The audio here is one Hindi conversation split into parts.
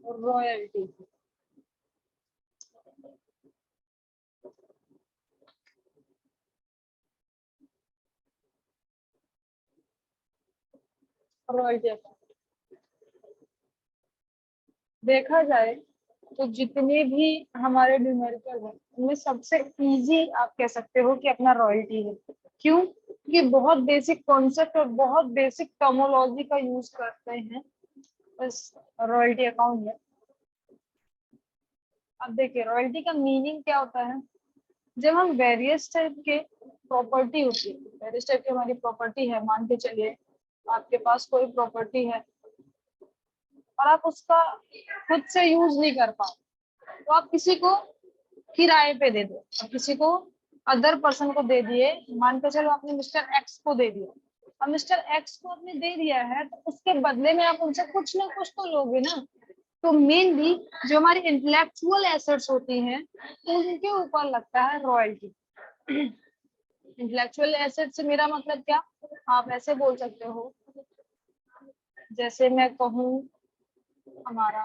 रॉयल्टी। रॉयल्टी देखा जाए तो जितने भी हमारे न्यूमेरिकल है उनमें सबसे इजी आप कह सकते हो कि अपना रॉयल्टी है। क्यों? कि बहुत बेसिक कॉन्सेप्ट और बहुत बेसिक टर्मोलॉजी का यूज करते हैं इस रॉयल्टी अकाउंट में। अब देखिए रॉयल्टी का मीनिंग क्या होता है। जब हम वेरियस टाइप के प्रॉपर्टी होती है, वेरियस टाइप की हमारी प्रॉपर्टी है, मान के चलिए आपके पास कोई प्रॉपर्टी है और आप उसका खुद से यूज नहीं कर पाओ, तो आप किसी को किराए पे दे दो, अब किसी को अदर पर्सन को दे दिए, मान के चलो आपने मिस्टर एक्स को दे दिया। अब मिस्टर एक्स को आपने दे दिया है तो उसके बदले में आप उनसे कुछ ना कुछ तो लोगे ना। तो मेनली जो हमारी इंटेलेक्चुअल एसेट्स होती हैं उनके ऊपर लगता है रॉयल्टी। इंटेलेक्चुअल एसेट से मेरा मतलब क्या, आप ऐसे बोल सकते हो, जैसे मैं कहूँ हमारा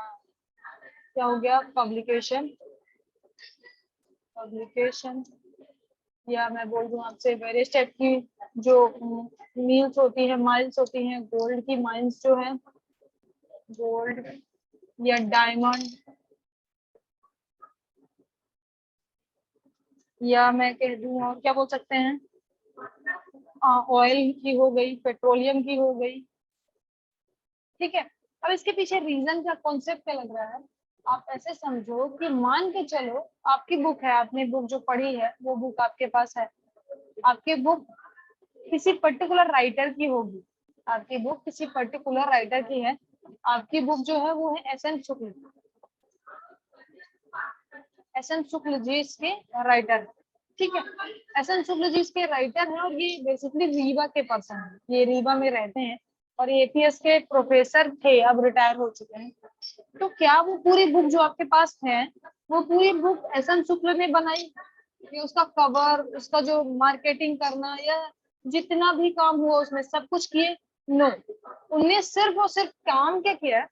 क्या हो गया, पब्लिकेशन, या मैं बोल दूं आपसे वेरियस टाइप की जो मील्स होती है, माइल्स होती हैं, गोल्ड की माइंस जो है, गोल्ड या डायमंड, या मैं कह दूं और क्या बोल सकते हैं, ऑयल की हो गई, पेट्रोलियम की हो गई। ठीक है, अब इसके पीछे रीजन का कॉन्सेप्ट क्या लग रहा है, आप ऐसे समझो कि मान के चलो आपकी बुक है, आपने बुक जो पढ़ी है वो बुक आपके पास है, आपकी बुक किसी पर्टिकुलर राइटर की होगी, आपकी बुक किसी पर्टिकुलर राइटर की है, आपकी बुक जो है वो है एस एन शुक्ल, एस एन शुक्ल जी इसके राइटर। ठीक है, एस एन शुक्ल जी इसके राइटर हैं और ये बेसिकली रीवा के पर्सन है, ये रीवा में रहते हैं और एपीएस के प्रोफेसर थे, अब रिटायर हो चुके हैं। तो क्या वो पूरी बुक जो आपके पास है वो पूरी बुक एस एन शुक्ल ने बनाई, कि उसका कवर, उसका जो मार्केटिंग करना या जितना भी काम हुआ उसमें सब कुछ किए? नो, उनने सिर्फ और सिर्फ काम क्या किया,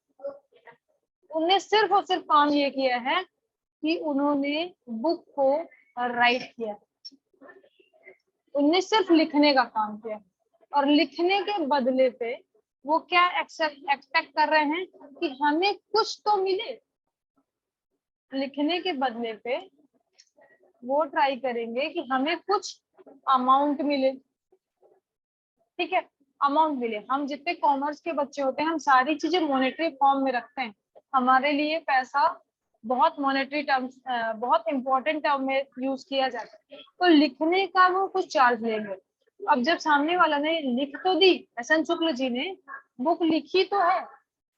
उनने सिर्फ और सिर्फ काम ये किया है कि उन्होंने बुक को राइट किया, उनने सिर्फ लिखने का काम किया और लिखने के बदले पे वो क्या एक्सपेक्ट कर रहे हैं कि हमें कुछ तो मिले, लिखने के बदले पे वो ट्राई करेंगे कि हमें कुछ अमाउंट मिले। ठीक है, अमाउंट मिले। हम जितने कॉमर्स के बच्चे होते हैं हम सारी चीजें मॉनेटरी फॉर्म में रखते हैं, हमारे लिए पैसा बहुत मॉनेटरी टर्म्स, बहुत इंपॉर्टेंट टर्म में यूज किया जाता है, तो लिखने का वो कुछ चार्ज लेंगे। अब जब सामने वाला ने लिख तो दी, एस एन शुक्ल जी ने बुक लिखी तो है,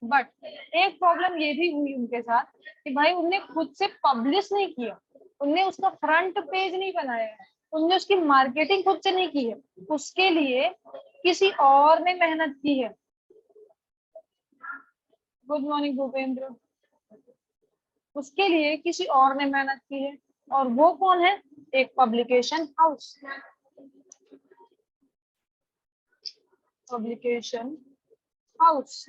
बट एक प्रॉब्लम ये भी हुई उनके साथ कि भाई उनने खुद से पब्लिश नहीं किया, उनने उसका फ्रंट पेज नहीं बनाया है, उनने उसकी मार्केटिंग खुद से नहीं की है, उसके लिए किसी और ने मेहनत की है। गुड मॉर्निंग भूपेंद्र, उसके लिए किसी और ने मेहनत की है, और वो कौन है, एक पब्लिकेशन हाउस, पब्लिकेशन हाउस।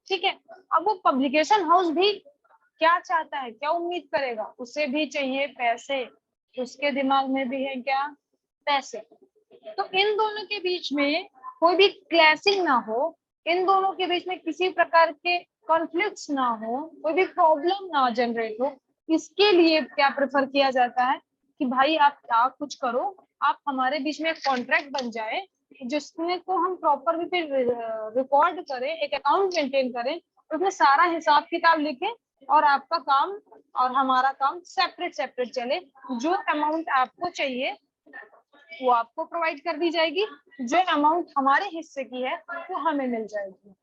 ठीक है, अब वो पब्लिकेशन हाउस भी क्या चाहता है, क्या उम्मीद करेगा, उसे भी चाहिए पैसे, उसके दिमाग में भी है क्या, पैसे। तो इन दोनों के बीच में कोई भी क्लैशिंग ना हो, इन दोनों के बीच में किसी प्रकार के कॉन्फ्लिक्ट्स ना हो, कोई भी प्रॉब्लम ना जनरेट हो, इसके लिए क्या प्रेफर किया जाता है कि भाई आप क्या कुछ करो, आप हमारे बीच में एक कॉन्ट्रैक्ट बन जाए जिसमें को हम प्रॉपर भी फिर रिकॉर्ड करें, एक अकाउंट मेंटेन करें, उसमें सारा हिसाब किताब लिखें और आपका काम और हमारा काम सेपरेट सेपरेट चले। जो अमाउंट आपको चाहिए वो आपको प्रोवाइड कर दी जाएगी, जो अमाउंट हमारे हिस्से की है वो हमें मिल जाएगी।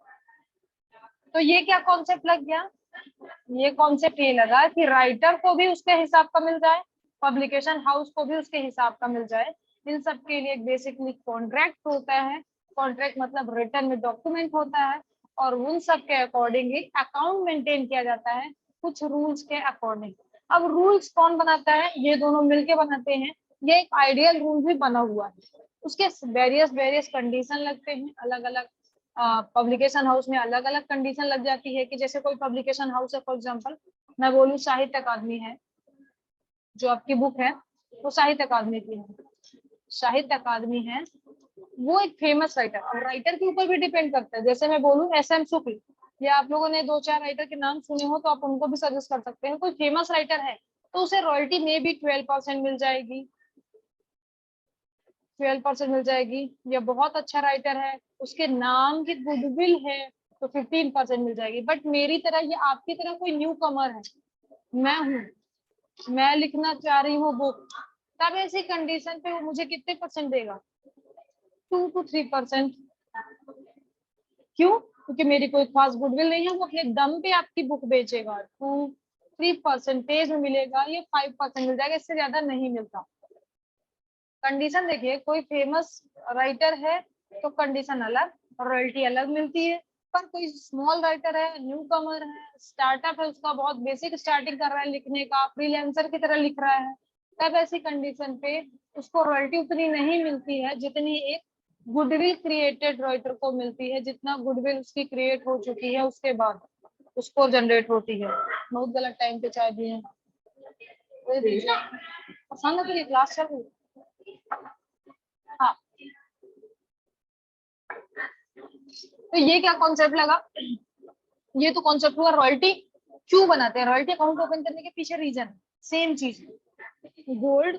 तो ये क्या कॉन्सेप्ट लग गया, ये कॉन्सेप्ट ये लगा कि राइटर को भी उसके हिसाब का मिल जाए, पब्लिकेशन हाउस को भी उसके हिसाब का मिल जाए। इन सब के लिए एक बेसिकली कॉन्ट्रैक्ट होता है, कॉन्ट्रैक्ट मतलब रिटर्न में डॉक्यूमेंट होता है, और उन सब के अकॉर्डिंगली अकाउंट मेंटेन किया जाता है कुछ रूल्स के अकॉर्डिंग। अब रूल्स कौन बनाता है, ये दोनों मिलके बनाते हैं, ये एक आइडियल रूल भी बना हुआ है, उसके वेरियस वेरियस कंडीशन लगते हैं अलग अलग, पब्लिकेशन हाउस में अलग अलग कंडीशन लग जाती है कि जैसे कोई पब्लिकेशन हाउस है, फॉर एग्जांपल मैं बोलूँ साहित्य अकादमी है, जो आपकी बुक है वो साहित्य अकादमी की है, साहित्य अकादमी है, वो एक फेमस राइटर, अब राइटर के ऊपर भी डिपेंड करता है। जैसे मैं बोलूँ SM शुक्ल, या आप लोगों ने 2-4 राइटर के नाम सुने हो तो आप उनको भी सजेस्ट कर सकते हैं। कोई फेमस राइटर है तो उसे रॉयल्टी में भी 12% मिल जाएगी, 12% मिल जाएगी। या बहुत अच्छा राइटर है, उसके नाम की गुडविल है, तो 15% मिल जाएगी। बट मेरी तरह या आपकी तरह कोई न्यू कमर है, मैं हूँ, मैं लिखना चाह रही हूँ बुक, तब ऐसी कंडीशन पे वो मुझे कितने परसेंट देगा? 2 to 3%। क्यों? क्योंकि मेरी कोई खास गुडविल नहीं है, वो अपने दम पे आपकी बुक बेचेगा। 2-3% में मिलेगा, या 5% मिल जाएगा, इससे ज्यादा नहीं मिलता। कंडीशन देखिए, कोई फेमस राइटर है तो कंडीशन अलग, रॉयल्टी अलग मिलती है। पर कोई स्मॉल राइटर है, न्यू कमर है, स्टार्टअप है, उसका बहुत बेसिक स्टार्टिंग कर रहा है लिखने का, फ्रीलांसर की तरह लिख रहा है, तब ऐसी कंडीशन पे उसको रॉयल्टी उतनी नहीं मिलती है जितनी एक गुडविल क्रिएटेड राइटर को मिलती है, जितना गुडविल उसकी क्रिएट हो चुकी है उसके बाद उसको जनरेट होती है। बहुत गलत टाइम पे चाय दिए पसंद है, तो क्लास चल रही है। हाँ, तो ये क्या कॉन्सेप्ट लगा? ये तो कॉन्सेप्ट हुआ रॉयल्टी क्यों बनाते हैं, रॉयल्टी अकाउंट ओपन करने के पीछे रीजन सेम चीज। गोल्ड,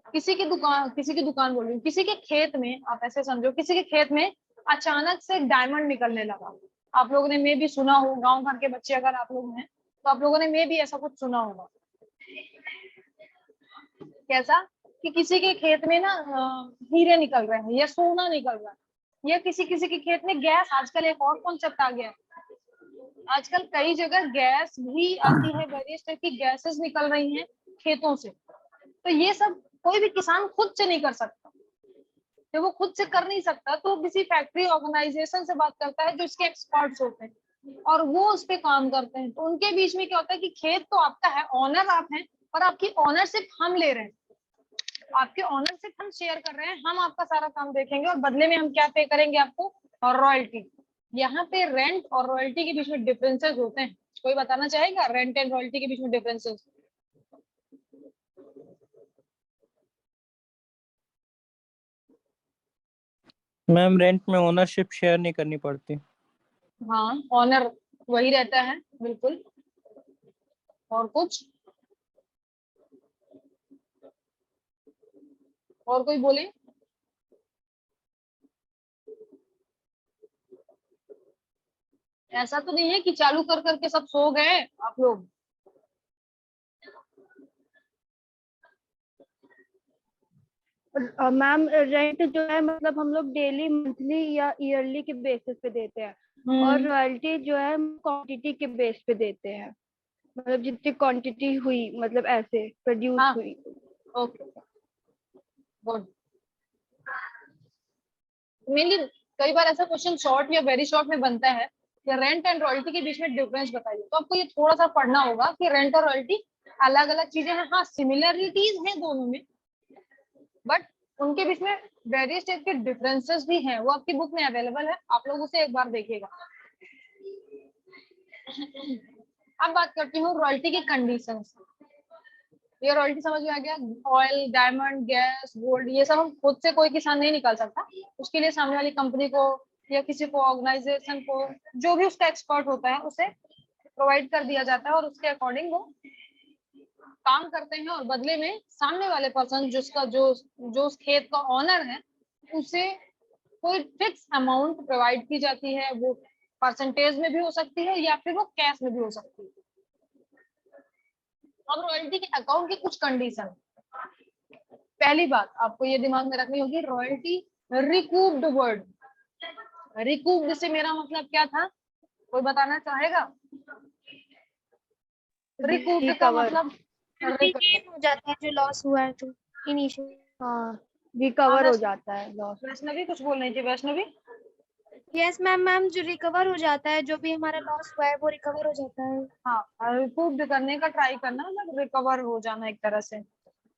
किसी की दुकान बोल रही हूँ, किसी के खेत में, आप ऐसे समझो किसी के खेत में अचानक से डायमंड निकलने लगा। आप लोगों ने मे भी सुना हो, गांव भर के बच्चे अगर आप लोग हैं तो आप लोगों ने मे भी ऐसा कुछ सुना होगा। कैसा? कि किसी के खेत में ना हीरे निकल रहे हैं या सोना निकल रहा है, या किसी किसी के खेत में गैस। आजकल एक और कॉन्सेप्ट आ गया, आजकल कई जगह गैस भी आती है, वेरियस टाइप की गैसेस निकल रही हैं खेतों से। तो ये सब कोई भी किसान खुद से नहीं कर सकता। जब वो खुद से कर नहीं सकता तो किसी फैक्ट्री ऑर्गेनाइजेशन से बात करता है जो इसके एक्सपर्ट्स होते हैं, और वो उस पर काम करते हैं। तो उनके बीच में क्या होता है कि खेत तो आपका है, ऑनर आप हैं, और आपकी ऑनरशिप हम ले रहे हैं, आपके ऑनरशिप हम शेयर कर रहे हैं, हम आपका सारा काम देखेंगे और बदले में हम क्या पे करेंगे आपको? और रॉयल्टी। यहाँ पे रेंट और रॉयल्टी के बीच में डिफरेंसेस होते हैं। कोई बताना चाहेगा रेंट एंड रॉयल्टी के बीच में डिफरेंसेस? मैम रेंट में ओनरशिप शेयर नहीं करनी पड़ती। हाँ, ऑनर वही रहता है, बिल्कुल। और कुछ? और कोई बोले? ऐसा तो नहीं है कि चालू कर करके सब सो गए आप लोग? मैम रेंट जो है मतलब हम लोग डेली, मंथली या ईयरली के बेसिस पे देते हैं, और रॉयल्टी जो है क्वांटिटी के बेस पे देते हैं, मतलब जितनी क्वांटिटी हुई, मतलब ऐसे प्रोड्यूस हाँ, हुई। Okay, good. मेनली कई बार ऐसा क्वेश्चन शॉर्ट या वेरी शॉर्ट में बनता है कि रेंट एंड रॉयल्टी के बीच में डिफरेंस बताइए। तो आपको ये थोड़ा सा पढ़ना होगा कि रेंट और रॉयल्टी अलग अलग चीजें हैं। हाँ, सिमिलरिटीज हैं दोनों में, बट उनके बीच में वेरियस टाइप के डिफरेंसेस भी हैं। वो आपकी बुक में अवेलेबल है, आप लोग उसे एक बार देखिएगा। अब बात करती हूँ रॉयल्टी की कंडीशंस। ये रॉयल्टी समझ में आ गया? ऑयल, डायमंड, गैस, गोल्ड, ये सब हम खुद से कोई किसान नहीं निकाल सकता। उसके लिए सामने वाली कंपनी को या किसी को, ऑर्गेनाइजेशन को, जो भी उसका एक्सपर्ट होता है उसे प्रोवाइड कर दिया जाता है, और उसके अकॉर्डिंग वो काम करते हैं। और बदले में सामने वाले पर्सन, जिसका जो उस खेत का ऑनर है, उसे कोई फिक्स अमाउंट प्रोवाइड की जाती है। वो परसेंटेज में भी हो सकती है या फिर वो कैश में भी हो सकती है। अब रॉयल्टी के अकाउंट की कुछ कंडीशन। पहली बात आपको ये दिमाग में रखनी होगी, रॉयल्टी रिकूप्ड वर्ड। रिकूप्ड से मेरा मतलब क्या था, कोई बताना चाहेगा? रिकूप्ड का रिकवर। मतलब गेन हो जाता है जो लॉस हुआ है तो इनिशियल। हाँ, रिकवर हो जाता है लॉस। वैष्णवी कुछ बोल रही थी? वैष्णवी? यस मैम, मैम जो रिकवर हो जाता है, जो भी हमारा लॉस हुआ है वो रिकवर हो जाता है। हाँ, रिकूप्ड करने का ट्राई करना, मतलब रिकवर हो जाना एक तरह से।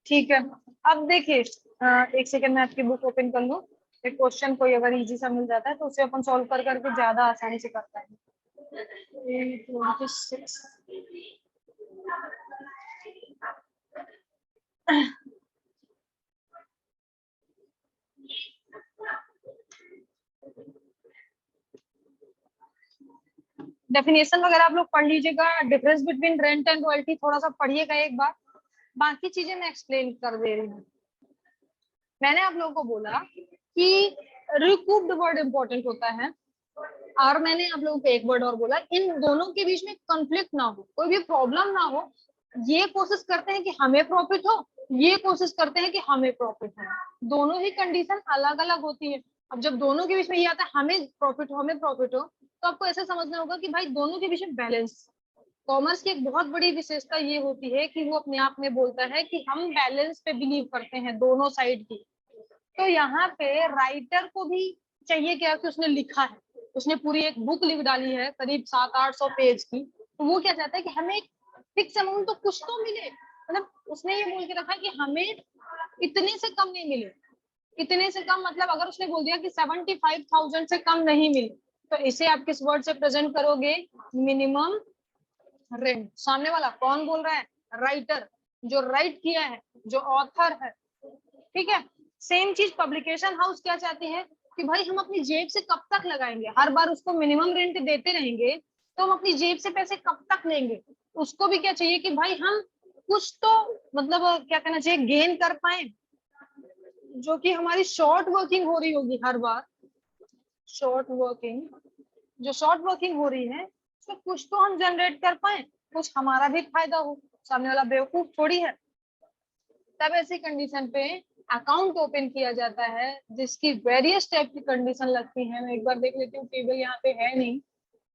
ठीक है, अब देखिए, एक सेकंड में आपकी बुक ओपन कर लूं। एक क्वेश्चन कोई अगर इजी सा मिल जाता है तो उसे अपन सॉल्व कर करके ज्यादा आसानी से करता है। 26 डेफिनेशन वगैरह आप लोग पढ़ लीजिएगा। Difference between rent and royalty थोड़ा सा पढ़िएगा एक बार, बाकी चीजें मैं एक्सप्लेन कर दे रही हूँ। मैंने आप लोगों को बोला कि रिकूप्ड वर्ड इंपॉर्टेंट होता है, और मैंने आप लोगों को एक वर्ड और बोला, इन दोनों के बीच में कॉन्फ्लिक्ट ना हो, कोई भी प्रॉब्लम ना हो। ये कोशिश करते हैं कि हमें प्रॉफिट हो, ये कोशिश करते हैं कि हमें प्रॉफिट हो, दोनों ही कंडीशन अलग अलग होती है। अब जब दोनों के बीच में ये आता है हमें प्रॉफिट हो हमें प्रॉफिट हो, तो आपको ऐसा समझना होगा कि भाई दोनों के बीच में बैलेंस। कॉमर्स की एक बहुत बड़ी विशेषता ये होती है कि वो अपने आप में बोलता है कि हम बैलेंस पे बिलीव करते हैं दोनों साइड की। तो यहाँ पे राइटर को भी चाहिए क्या कि उसने लिखा है, उसने पूरी एक बुक लिख डाली है करीब 700-800 पेज की, तो वो क्या चाहता है कि हमें एक फिक्स अमाउंट तो कुछ तो मिले। मतलब उसने ये बोल के रखा है कि हमें इतने से कम नहीं मिले। इतने से कम मतलब अगर उसने बोल दिया कि 75,000 से कम नहीं मिले, तो इसे आप किस वर्ड से प्रेजेंट करोगे? Minimum rent. सामने वाला कौन बोल रहा है? राइटर, जो राइट किया है, जो ऑथर है। ठीक है, सेम चीज पब्लिकेशन हाउस क्या चाहती है कि भाई हम अपनी जेब से कब तक लगाएंगे, हर बार उसको मिनिमम रेंट देते रहेंगे तो हम अपनी जेब से पैसे कब तक लेंगे। उसको भी क्या चाहिए कि भाई हम कुछ तो मतलब क्या कहना चाहिए, गेन कर पाए, जो कि हमारी शॉर्ट वर्किंग हो रही होगी हर बार। शॉर्ट वर्किंग, जो शॉर्ट वर्किंग हो रही है उसमें कुछ तो हम जनरेट कर पाए, कुछ हमारा भी फायदा हो, सामने वाला बेवकूफ थोड़ी है। तब ऐसी कंडीशन पे अकाउंट ओपन किया जाता है, जिसकी वेरियस टाइप की कंडीशन लगती है। मैं एक बार देख लेती हूँ, टेबल यहाँ पे है नहीं।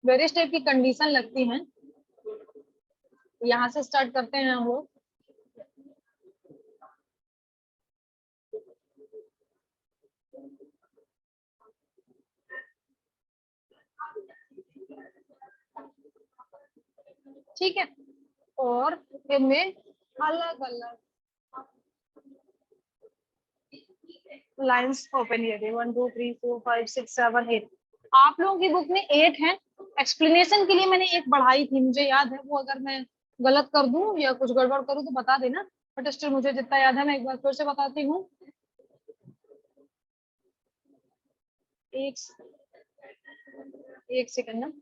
वेरियस टाइप की कंडीशन लगती हैं, यहाँ से स्टार्ट करते हैं हम लोग। ठीक है, और इनमें अलग अलग लाइंस ओपन किए थे, 1 2 3 4 5 6 7 8। आप लोगों की बुक में 8 है। एक्सप्लेनेशन के लिए मैंने एक बढ़ाई थी, मुझे याद है। वो अगर मैं गलत कर दूं या कुछ गड़बड़ करूं तो बता देना, बट स्टिल मुझे जितना याद है मैं एक बार फिर से बताती हूँ। एक सेकंड ना।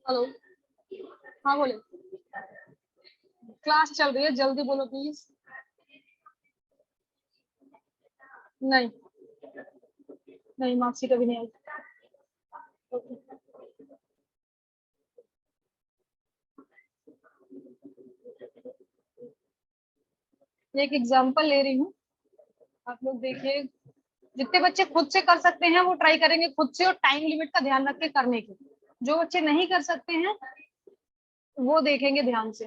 हेलो, हाँ बोले। क्लास चल रही है, जल्दी बोलो प्लीज। नहीं नहीं, मार्क्सिट अभी नहीं आई। Okay. एक एग्जांपल ले रही हूँ, आप लोग देखिए। जितने बच्चे खुद से कर सकते हैं वो ट्राई करेंगे खुद से, और टाइम लिमिट का ध्यान रख के करने की। जो बच्चे नहीं कर सकते हैं वो देखेंगे ध्यान से।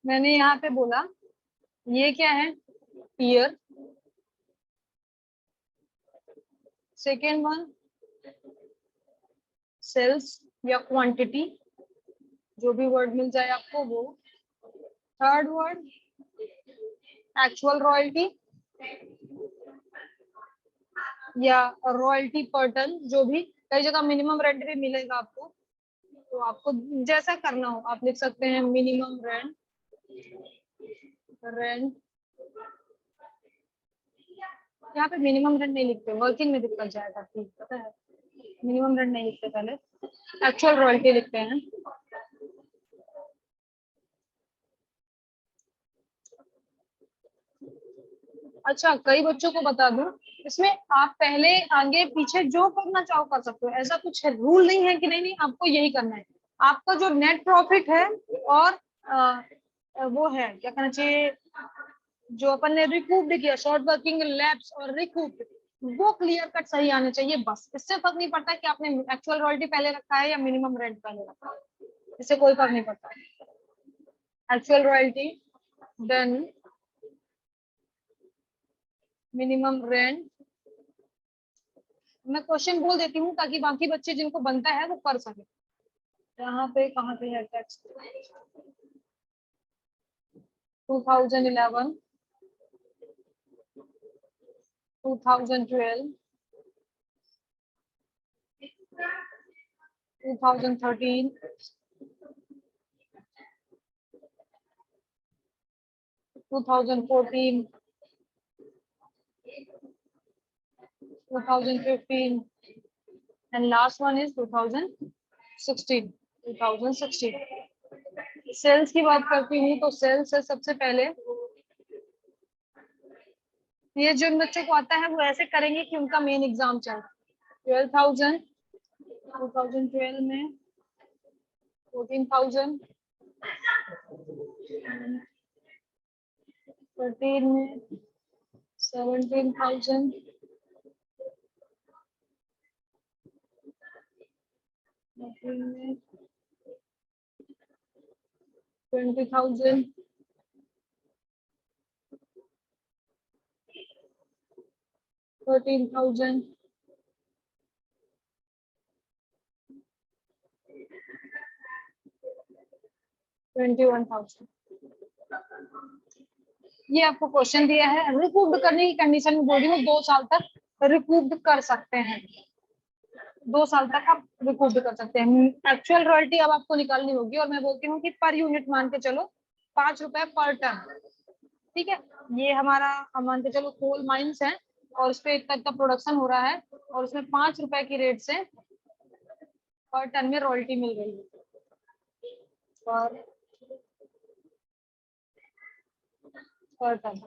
मैंने यहाँ पे बोला ये क्या है? ईयर। सेकेंड वन सेल्स या क्वांटिटी, जो भी वर्ड मिल जाए आपको वो। थर्ड वर्ड एक्चुअल रॉयल्टी या रॉयल्टी पर टन, जो भी। कई जगह मिनिमम रेंट भी मिलेगा आपको, तो आपको जैसा करना हो आप लिख सकते हैं मिनिमम रेंट। यहाँ पे मिनिमम रेंट नहीं लिखते, वर्किंग में दिक्कत जाएगा, ठीक पता है। मिनिमम रेंट नहीं लिखते, पहले एक्चुअल रॉयल्टी लिखते हैं। अच्छा, कई बच्चों को बता दूं, इसमें आप पहले आगे पीछे जो करना चाहो कर सकते हो, ऐसा कुछ है रूल नहीं है कि नहीं नहीं आपको यही करना है। आपका जो नेट प्रॉफिट है और वो है क्या कहना चाहिए, जो अपन ने रिकूप्ड किया, शॉर्ट वर्किंग लैप्स और रिकूप्ड, वो क्लियर कट सही आने चाहिए। बस इससे फर्क नहीं पड़ता कि आपने एक्चुअल रॉयल्टी पहले रखा है या मिनिमम रेंट पहले रखा है, इससे कोई फर्क नहीं पड़ता। Actual royalty then minimum rent मैं क्वेश्चन बोल देती हूँ ताकि बाकी बच्चे जिनको बनता है वो कर सके। यहाँ पे कहाँ पे है text? 2011, 2012, 2013, 2014, 2015, and last one is 2016. 2016 sales की बात करती हूँ तो सेल्स है सबसे पहले। ये जो इन बच्चों को आता है वो ऐसे करेंगे कि उनका मेन एग्जाम चल 12,000, 2012 में 14,000, 13 में 17,000, 14 में 20,000, 13,000, 21,000। ये आपको क्वेश्चन दिया है, रिकूव्ड करने की कंडीशन में बोल रही हूँ 2 साल तक रिकूव्ड कर सकते हैं। 2 साल तक आप रिकूव्ड कर सकते हैं। एक्चुअल रॉयल्टी अब आपको निकालनी होगी और मैं बोलती हूँ कि पर यूनिट मान के चलो 5 रुपए पर टन। ठीक है, ये हमारा मान के चलो कोल माइंस है और उस पे इतना इतना प्रोडक्शन हो रहा है और उसमें 5 रुपए की रेट से पर टन में रॉयल्टी मिल रही है। पर टन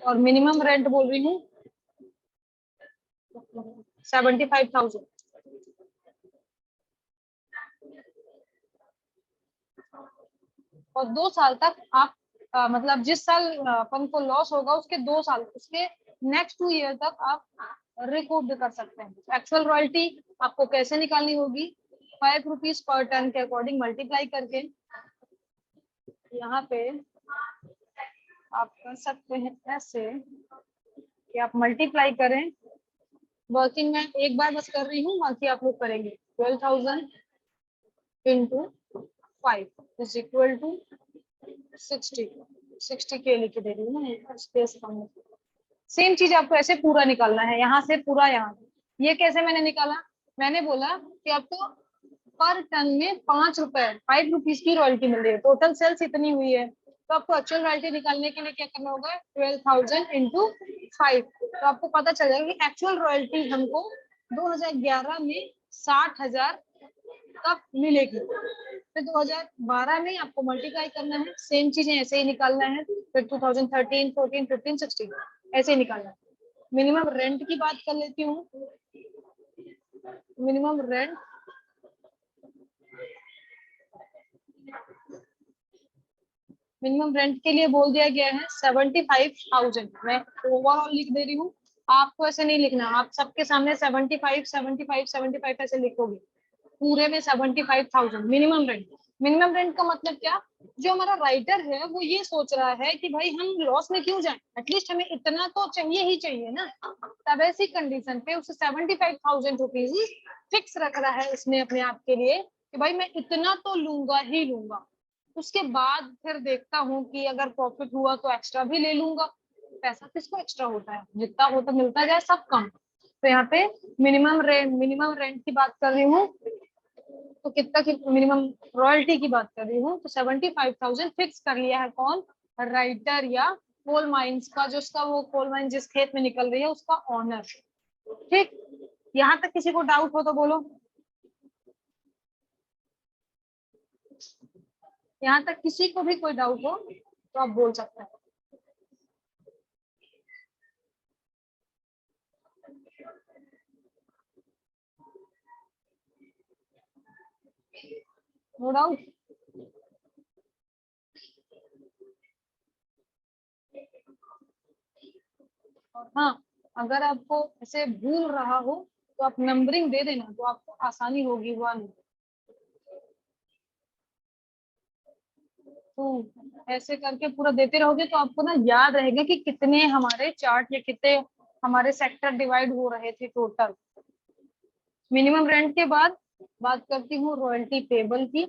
और मिनिमम रेंट बोल रही हूँ 75,000। और 2 साल तक आप मतलब जिस साल अपन को लॉस होगा उसके 2 साल उसके नेक्स्ट 2 ईयर तक आप रिकूव्ड कर सकते हैं। एक्चुअल रॉयल्टी आपको कैसे निकालनी होगी? 5 रुपीज पर टन के अकॉर्डिंग मल्टीप्लाई करके यहाँ पे आप कर सकते हैं ऐसे कि आप मल्टीप्लाई करें। वर्किंग में एक बार बस कर रही हूँ, बाकी आप लोग करेंगे। 12,000 into 5 is equal to 60 के लिख दे रही हूँ ना, स्पेस कम है। सेम चीज आपको ऐसे पूरा निकालना है, यहाँ से पूरा यहाँ। ये कैसे मैंने निकाला? मैंने बोला कि आपको पर टन में 5 रुपए 5 रुपीज की रॉयल्टी मिल रही है, टोटल सेल्स इतनी हुई है, तो आपको एक्चुअल रॉयल्टी निकालने के लिए क्या करना होगा? 12,000 into 5। तो आपको पता चल जाएगा कि एक्चुअल रॉयल्टी हमको 2011 में 60,000 तक मिलेगी। फिर 2012 में आपको मल्टीप्लाई करना है, सेम चीजें ऐसे ही निकालना है। फिर 2013, 14, 15, 16 ऐसे ही निकालना है। मिनिमम रेंट की बात कर लेती हूँ। मिनिमम रेंट के लिए बोल दिया गया है 75,000। मैं ओवरऑल लिख दे रही हूँ, आपको ऐसे नहीं लिखना। आप सबके सामने 75, 75, 75 ऐसे लिखोगे, पूरे में 75,000 मिनिमम रेंट। मिनिमम रेंट का मतलब क्या? जो हमारा राइटर है वो ये सोच रहा है कि भाई हम लॉस में क्यों जाएं, एटलीस्ट हमें इतना तो चाहिए ही चाहिए ना। तब ऐसी कंडीशन पे उसे 75,000 रुपीज फिक्स रख रहा है इसने अपने आप के लिए कि भाई मैं इतना तो लूंगा ही लूंगा। उसके बाद फिर देखता हूँ कि अगर प्रॉफिट हुआ तो एक्स्ट्रा भी ले लूंगा। पैसा किसको एक्स्ट्रा होता है? जितना होता मिलता जाए सब कम। तो यहाँ पे मिनिमम रेंट की बात कर रही हूँ, तो कितना की मिनिमम रॉयल्टी की बात कर रही हूँ, तो 75,000 फिक्स कर लिया है। कौन? राइटर या कोल माइंस का, जो उसका वो कोल माइन जिस खेत में निकल रही है उसका ऑनर। ठीक, यहाँ तक किसी को डाउट हो तो बोलो। यहाँ तक किसी को भी कोई डाउट हो तो आप बोल सकते हैं। No doubt. और हाँ, अगर आपको ऐसे भूल रहा हो तो आप नंबरिंग दे देना, तो आपको आसानी होगी। 1 2 ऐसे करके पूरा देते रहोगे तो आपको ना याद रहेगा कि कितने हमारे चार्ट या कितने हमारे सेक्टर डिवाइड हो रहे थे टोटल। मिनिमम रेंट के बाद बात करती हूँ रॉयल्टी पेबल की।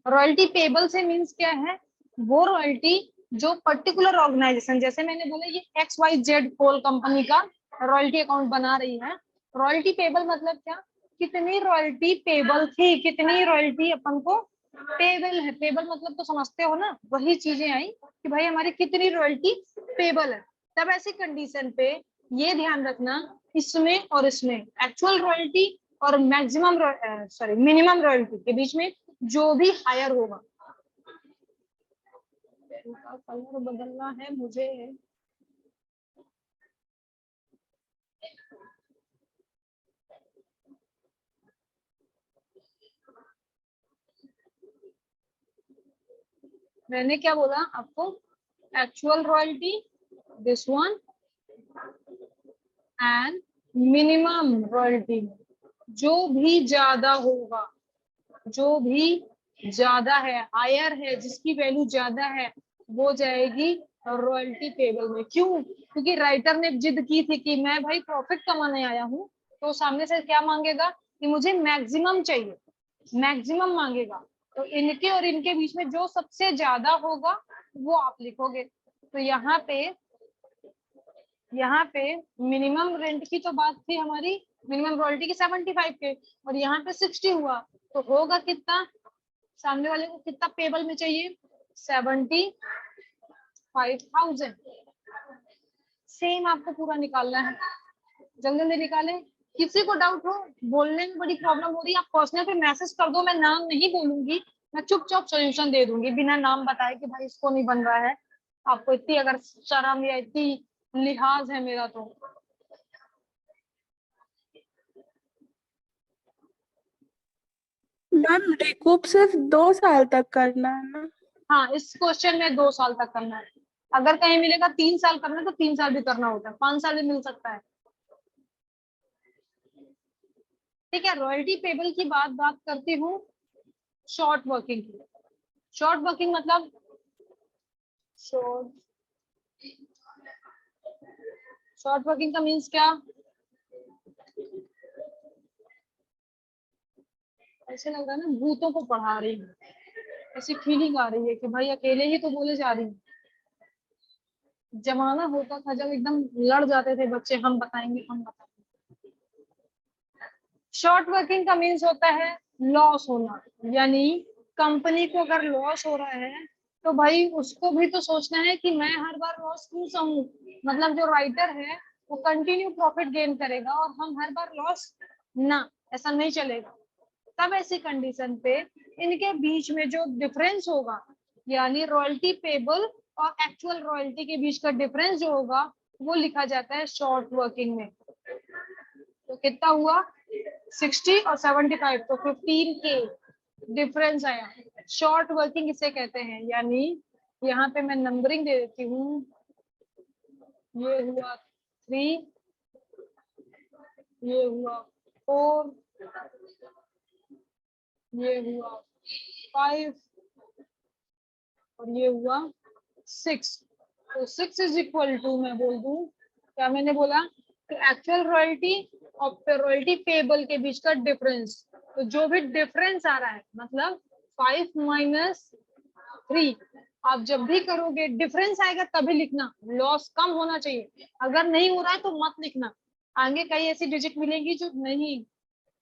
रॉयल्टी पेबल से मीन्स क्या है, वो रॉयल्टी जो पर्टिकुलर ऑर्गेनाइजेशन, जैसे मैंने बोला ये XYZ कोल कंपनी का रॉयल्टी अकाउंट बना रही है। रॉयल्टी पेबल मतलब क्या, कितनी रॉयल्टी पेबल थी, कितनी रॉयल्टी अपन को पेबल है। पेबल मतलब तो समझते हो ना, वही चीजें आई कि भाई हमारी कितनी रॉयल्टी पेबल है। तब ऐसी कंडीशन पे ये ध्यान रखना, इसमें और इसमें एक्चुअल रॉयल्टी और मैक्सिमम मिनिमम रॉयल्टी के बीच में जो भी हायर होगा, उनका कलर बदलना है मुझे। मैंने क्या बोला आपको, actual royalty this one and minimum royalty, जो भी ज्यादा होगा, जो भी ज्यादा है, हायर है, जिसकी वैल्यू ज्यादा है, वो जाएगी रॉयल्टी पेबल में। क्यों? क्योंकि राइटर ने जिद की थी कि मैं भाई प्रॉफिट कमाने आया हूँ, तो सामने से क्या मांगेगा कि मुझे मैक्सिमम चाहिए, मैक्सिमम मांगेगा। तो इनके और इनके बीच में जो सबसे ज्यादा होगा वो आप लिखोगे। तो यहाँ पे मिनिमम रेंट की तो बात थी हमारी, मिनिमम रॉयल्टी की 75 के, और यहाँ पे 60 हुआ, तो होगा कितना, सामने वाले को कितना पेबल में चाहिए, 75,000। सेम आपको पूरा निकालना है, जल्दी जल्दी निकालें। किसी को डाउट हो, बोलने में बड़ी प्रॉब्लम हो रही है, आप पर्सनल पे मैसेज कर दो, मैं नाम नहीं बोलूंगी, मैं चुपचाप सोल्यूशन दे दूंगी बिना नाम बताए कि भाई इसको नहीं बन रहा है। आपको इतनी अगर शर्म या इतनी लिहाज है मेरा तो। मैम रिकूप सिर्फ 2 साल तक करना है ना? हाँ, इस क्वेश्चन में 2 साल तक करना है। अगर कहीं मिलेगा 3 साल करना है तो 3 साल भी करना होता है, 5 साल भी मिल सकता है। ठीक है, रॉयल्टी पेबल की बात करती हूँ शॉर्ट वर्किंग की। शॉर्ट वर्किंग मतलब शॉर्ट वर्किंग का मीन्स क्या, ऐसे लग रहा है ना भूतों को पढ़ा रही हूँ, ऐसी फीलिंग आ रही है कि भाई अकेले ही तो बोले जा रही हूँ। जमाना होता था जब एकदम लड़ जाते थे बच्चे, हम बताएंगे हम बताएंगे। शॉर्ट वर्किंग का मीन्स होता है लॉस होना, यानी कंपनी को अगर लॉस हो रहा है तो भाई उसको भी तो सोचना है कि मैं हर बार लॉस क्यों सहूं। मतलब जो राइटर है वो कंटिन्यू प्रॉफिट गेन करेगा और हम हर बार लॉस ना, ऐसा नहीं चलेगा। तब ऐसी कंडीशन पे इनके बीच में जो डिफरेंस होगा, यानी रॉयल्टी पेबल और एक्चुअल रॉयल्टी के बीच का डिफरेंस जो होगा वो लिखा जाता है शॉर्ट वर्किंग में। तो कितना हुआ, 60 और 75, तो 15 के डिफरेंस आया। शॉर्ट वर्किंग इसे कहते हैं। यानी यहाँ पे मैं नंबरिंग दे देती हूँ, ये हुआ 3, ये हुआ 4, ये हुआ 5 और ये हुआ 6। तो 6 इज इक्वल टू, मैं बोल दूं क्या मैंने बोला कि एक्चुअल रॉयल्टी और रॉयल्टी पेबल के बीच का डिफरेंस। तो जो भी डिफरेंस आ रहा है मतलब 5 माइनस 3, आप जब भी करोगे डिफरेंस आएगा तभी लिखना, लॉस कम होना चाहिए। अगर नहीं हो रहा है तो मत लिखना। आगे कई ऐसी डिजिट मिलेंगी जो नहीं,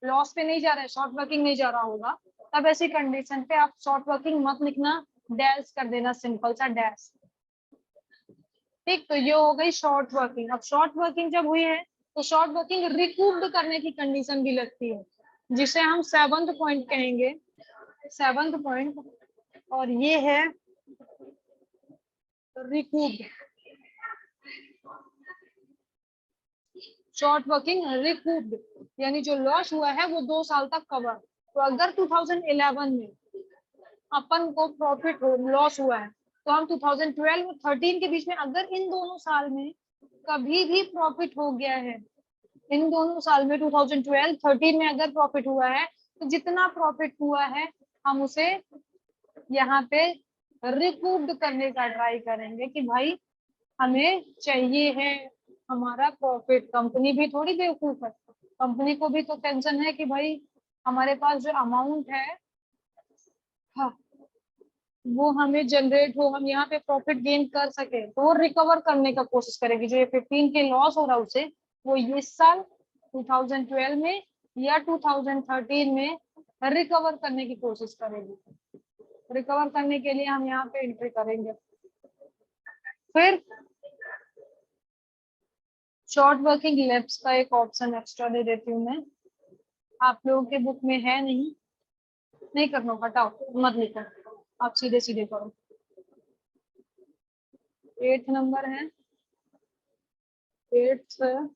लॉस पे नहीं जा रहा है, शॉर्ट वर्किंग नहीं जा रहा होगा, तब ऐसी कंडीशन पे आप शॉर्ट वर्किंग मत लिखना, डैश कर देना, सिंपल सा डैश। ठीक, तो ये हो गई शॉर्ट वर्किंग। अब शॉर्ट वर्किंग जब हुई है तो शॉर्ट वर्किंग रिकूप्ड करने की कंडीशन भी लगती है, जिसे हम 7th पॉइंट कहेंगे, 7th पॉइंट, और ये है रिकूप्ड। शॉर्ट वर्किंग रिकूप्ड यानी जो लॉस हुआ है वो 2 साल तक कवर। तो अगर 2011 में अपन को प्रॉफिट हो, लॉस हुआ है, तो हम 2012 और 13 के बीच में अगर इन दोनों साल में कभी भी प्रॉफिट हो गया है इन दोनों साल में 2012, 13 में अगर प्रॉफिट हुआ है तो जितना प्रॉफिट हुआ है हम उसे यहाँ पे रिकूप्ड करने का ट्राई करेंगे कि भाई हमें चाहिए है हमारा प्रॉफिट। कंपनी भी थोड़ी बेवकूफ है, कंपनी को भी तो टेंशन है कि भाई हमारे पास जो अमाउंट है हाँ वो हमें जनरेट हो, हम यहाँ पे प्रॉफिट गेन कर सके, तो वो रिकवर करने का कोशिश करेगी। जो ये 15 के लॉस हो रहा है उसे वो इस साल 2012 में या 2013 में रिकवर करने की कोशिश करेगी। रिकवर करने के लिए हम यहाँ पे एंट्री करेंगे। फिर शॉर्ट वर्किंग लैप्स का एक ऑप्शन एक्स्ट्रा दे देती हूँ मैं, आप लोगों के बुक में है नहीं करना, हटाओ मत लिखो, आप सीधे सीधे करो। 8 नंबर है, 8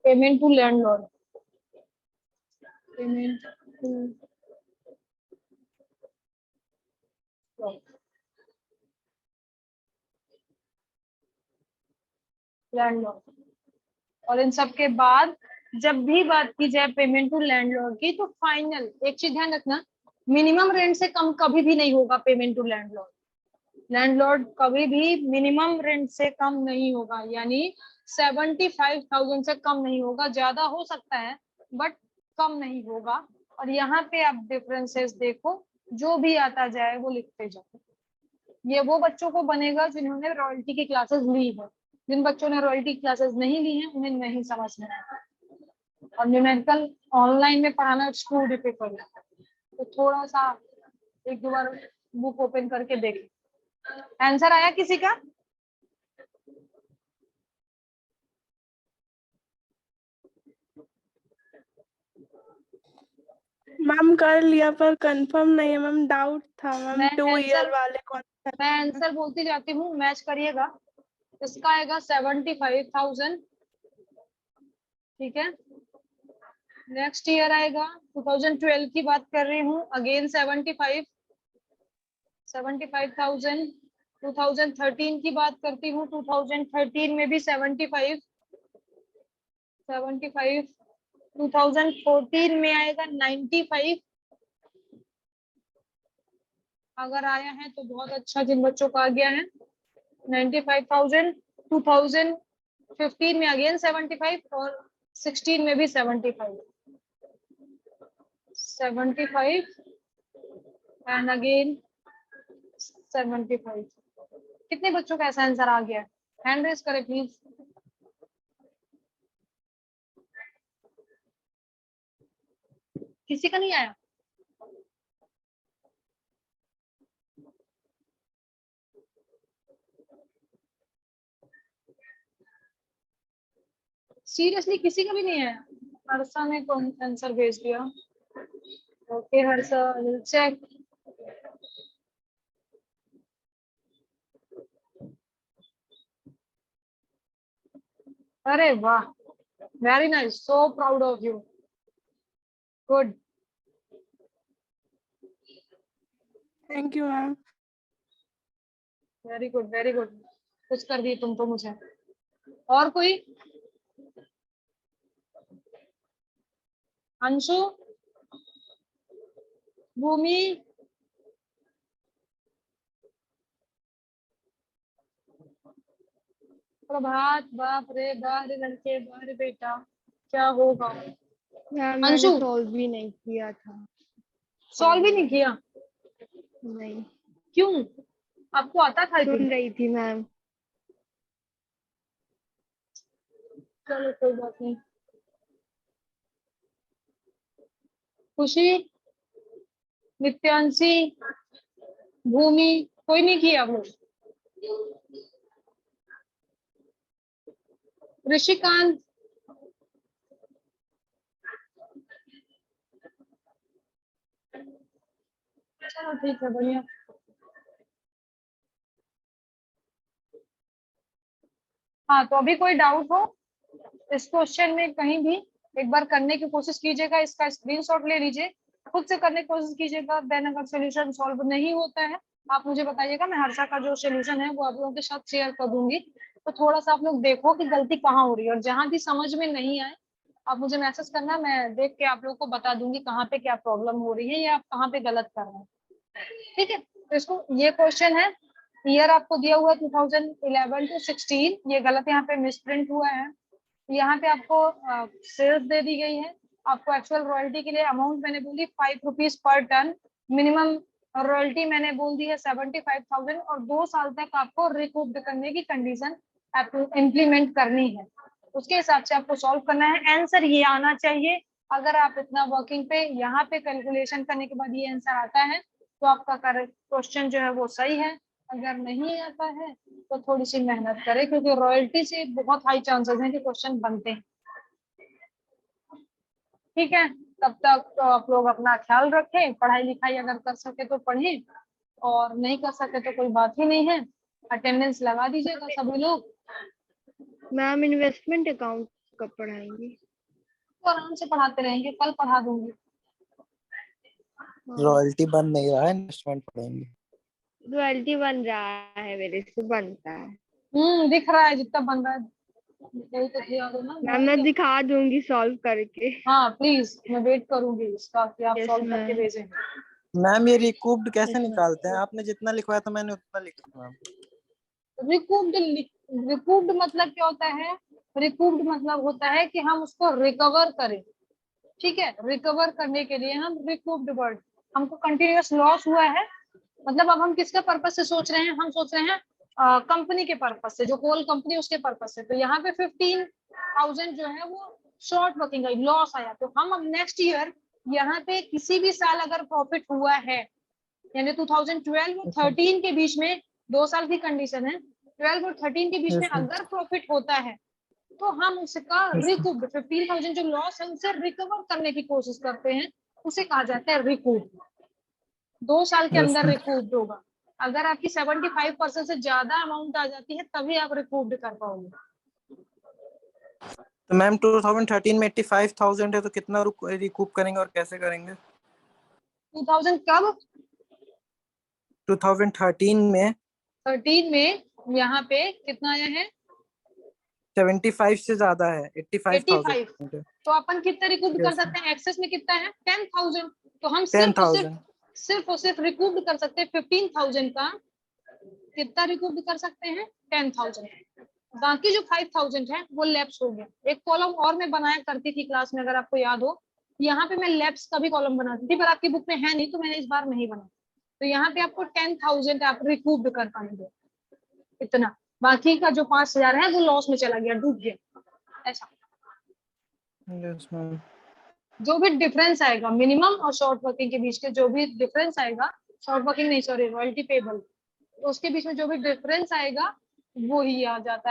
payment to landlord. Payment to landlord. और इन सब के बाद जब भी बात की जाए पेमेंट टू लैंडलॉर्ड की, तो फाइनल एक चीज ध्यान रखना, मिनिमम रेंट से कम कभी भी नहीं होगा पेमेंट टू लैंडलॉर्ड। लैंडलॉर्ड कभी भी मिनिमम रेंट से कम नहीं होगा, यानी 75,000 से कम नहीं होगा। ज्यादा हो सकता है बट कम नहीं होगा। और यहाँ पे आप डिफरेंसेस देखो, जो भी आता जाए वो लिखते जाओ। ये वो बच्चों को बनेगा जिन्होंने रॉयल्टी की क्लासेस ली है। जिन बच्चों ने रॉयल्टी क्लासेस नहीं ली हैं उन्हें नहीं समझ में आएगा। और न्यूमेरिकल ऑनलाइन में पढ़ाना स्कूल डिफिकल्ट है, तो थोड़ा सा एक दो बार बुक ओपन करके देखें। आंसर आया किसी का? मैम कर लिया पर कंफर्म नहीं है मैम, डाउट था मैम मैं 2 ईयर आंसर वाले कौन सा मैं आंसर बोलती जाती हूँ, मैच करिएगा। इसका आएगा 75,000, ठीक है। नेक्स्ट ईयर आएगा 2012 की बात कर रही हूँ, अगेन 75,000। 2013 की बात करती हूँ, 2013 में भी 75। 2014 में आएगा 95। अगर आया है तो बहुत अच्छा, जिन बच्चों का आ गया है 95,000। 2015 में अगेन 75 और 16 में भी 75 एंड अगेन 75। कितने बच्चों का ऐसा आंसर आ गया? हैंड रेज करें प्लीज। किसी का नहीं आया? सीरियसली किसी का भी नहीं आया? हर्षा ने कौन आंसर भेज दिया? Okay Harsha, check. अरे वाह, very nice, so proud of you, good. Thank you ma'am. Very good very good, कुछ कर दिए तुम तो मुझे। और कोई? अंशु, भूमि, प्रभात, बाप रे बाहर लड़के, बाहर बेटा, क्या होगा? मैम मैंने अंशु सॉल्व भी नहीं किया था। सॉल्व भी नहीं किया? नहीं, क्यों? आपको आता था? सुन रही थी मैम। चलो कोई बात नहीं। खुशी, नित्यांशी, भूमि, कोई नहीं किया वो? ऋषिकांत, चलो ठीक है, बढ़िया। हाँ तो अभी कोई डाउट हो इस क्वेश्चन में कहीं भी, एक बार करने की कोशिश कीजिएगा, इसका स्क्रीनशॉट ले लीजिए, खुद से करने की कोशिश कीजिएगा। देन अगर सोल्यूशन सॉल्व नहीं होता है आप मुझे बताइएगा, मैं हर्षा का जो सोल्यूशन है वो आप लोगों के साथ शेयर कर दूंगी। तो थोड़ा सा आप लोग देखो कि गलती कहाँ हो रही है, और जहां भी समझ में नहीं आए आप मुझे मैसेज करना, मैं देख के आप लोगों को बता दूंगी कहाँ पे क्या प्रॉब्लम हो रही है या आप कहाँ पे गलत कर रहे हैं। ठीक है, तो इसको, ये क्वेश्चन है, ईयर आपको दिया हुआ है 2011 to 16, ये गलत यहाँ पे मिसप्रिंट हुआ है। यहाँ पे आपको सेल्स दे दी गई है, आपको एक्चुअल रॉयल्टी के लिए अमाउंट मैंने बोली 5 rupees per ton, minimum royalty मैंने बोल दी है 75,000, और 2 साल तक आपको रिकूप करने की कंडीशन इम्प्लीमेंट करनी है। उसके हिसाब से आपको सॉल्व करना है। आंसर ये आना चाहिए, अगर आप इतना वर्किंग पे यहाँ पे कैलकुलेशन करने के बाद ये आंसर आता है तो आपका क्वेश्चन जो है वो सही है। अगर नहीं आता है तो थोड़ी सी मेहनत करें, क्योंकि रॉयल्टी से बहुत हाई चांसेस हैं कि क्वेश्चन बनते हैं। ठीक है, तब तक तो आप लोग अपना ख्याल रखें, पढ़ाई लिखाई अगर कर सके तो पढ़ें, और नहीं कर सके तो कोई बात ही नहीं है, अटेंडेंस लगा दीजिएगा सभी लोग। मैम इन्वेस्टमेंट अकाउंट कब पढ़ाएंगी? तो आराम से पढ़ाते रहेंगे, कल पढ़ा दूंगी। रॉयल्टी बन नहीं रहा है, इन्वेस्टमेंट पढ़ेंगे। रॉयल्टी बन रहा है, मेरे से बनता है। दिख रहा है जितना बन रहा है, यही तो दिया हो ना। मैम मैं दिखा दूंगी सॉल्व करके। हाँ प्लीज, मैं वेट करूंगी इसका कि आप Yes, सॉल्व करके ma'am. भेजें। मैम ये रिकूप्ड कैसे Yes, ma'am. निकालते हैं? आपने जितना लिखवाया था मैंने उतना लिखा मैम। रिकूप्ड मतलब क्या होता है? रिकूप्ड मतलब होता है कि हम उसको रिकवर करें। ठीक है, रिकवर करने के लिए हम रिकूप्ड वर्ड, हमको कंटिन्यूअस लॉस हुआ है, मतलब अब हम किसके पर्पज से सोच रहे हैं? हम सोच रहे हैं कंपनी के पर्पज से, जो कोल कंपनी उसके पर्पज से। तो यहाँ पे 15,000 जो है वो शॉर्ट वर्किंग का लॉस आया, तो हम अब नेक्स्ट ईयर यहाँ पे किसी भी साल अगर प्रॉफिट हुआ है, यानी 2012 और 13 के बीच में, 2 साल की कंडीशन है, 12 और 13 के बीच में अगर प्रॉफिट होता है तो हम उसका रिकूप 15,000 जो लॉस है उसे रिकवर करने की कोशिश करते हैं, उसे कहा जाता है रिकूप। 2 साल के अंदर रिकूप्ड होगा। अगर आपकी 75% से ज्यादा अमाउंट आ जाती है तभी आप रिकूप्ड कर पाओगे। तो मैम 2013 में 85,000 है, तो कितना रिकूप करेंगे और कैसे करेंगे? 2000 कब? 2013 में 13 में यहाँ पे कितना आया है? 75 से ज्यादा है, 85,000 85। तो अपन कितना रिकूप कर सकते हैं? एक्सेस में कितना है? 10,000। तो हम 10,000 सिर्फ और सिर्फ रिकूप कर सकते हैं 15,000 का। कितना रिकूप कर सकते हैं? 10,000। बाकी जो 5,000 है वो लैप्स हो गया। एक कॉलम और मैं बनाया करती थी क्लास में, अगर आपको याद हो, यहाँ पे मैं लैप्स का भी कॉलम बनाती थी, पर आपकी बुक में है नहीं तो मैंने इस बार नहीं बनाया। तो यहाँ पे आपको 10,000 आप रिकूप कर पाएंगे इतना, बाकी का जो 5,000 है वो लॉस में चला गया, डूब गया। ऐसा यस मैम। जो भी डिफरेंस आएगा मिनिमम और शॉर्ट वर्किंग के बीच के, जो भी डिफरेंस आएगा, शॉर्ट वर्किंग नहीं सॉरी रॉयल्टी पेबल, उसके बीच में जो भी डिफरेंस आएगा वो ही आ जाता है।